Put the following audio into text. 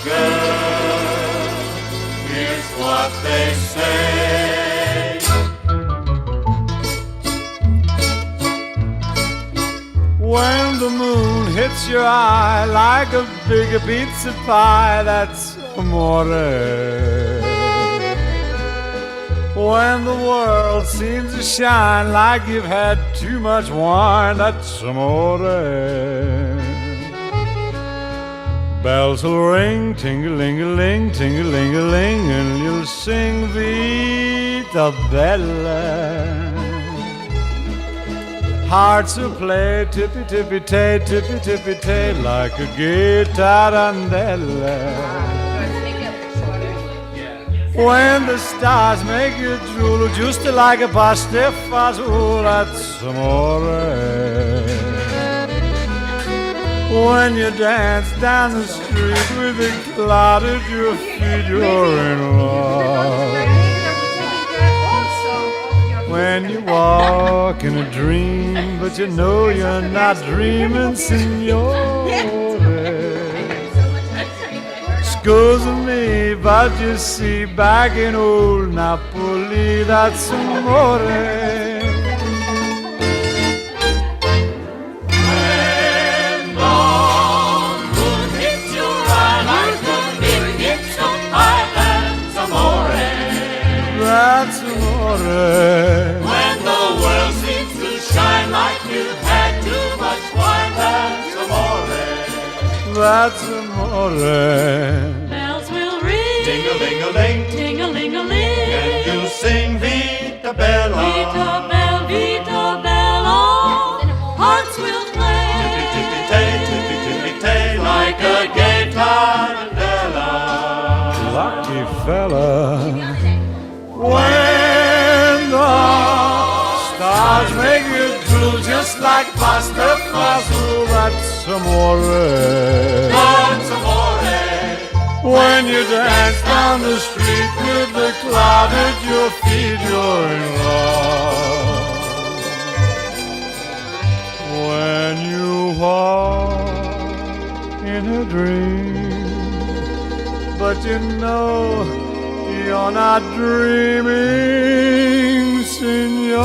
girl. Here's what they say. When the moon hits your eye like a big pizza pie, that's amore. When the world seems to shine like you've had too much wine, that's amore. Bells will ring, ting-a-ling-a-ling, ting-a-ling-a-ling, and you'll sing Vita Bella. Hearts will play tippy-tippy-tay, tippy-tippy-tay, like a guitarandella. When the stars make you drool, just like a pasta fazool, that's amore. When you dance down the street with a cloud at your feet, you're in love. When you walk in a dream, but you know you're not dreaming, signore. Excuse me, but you see, back in old Napoli, that's amore. When the moon hits your eye like a big hits of pie, that's amore. That's amore. When the world seems to shine like you've had too much wine, that's amore. That's amore. Bells will ring, Ting-a-ling-a-ling, ting-a-ling-a-ling, and you'll sing Vita Bella. Vita Bella, Vita Bella. Hearts will play, Tippy-tippy-tay, tippy-tippy-tay, like a gay tarantella. Lucky fella. When the stars make you drool just like pasta fazool, that's amore. That's amore. When you dance down the street with the cloud at your feet, you're in love. When you walk in a dream, but you know you're not dreaming, signore.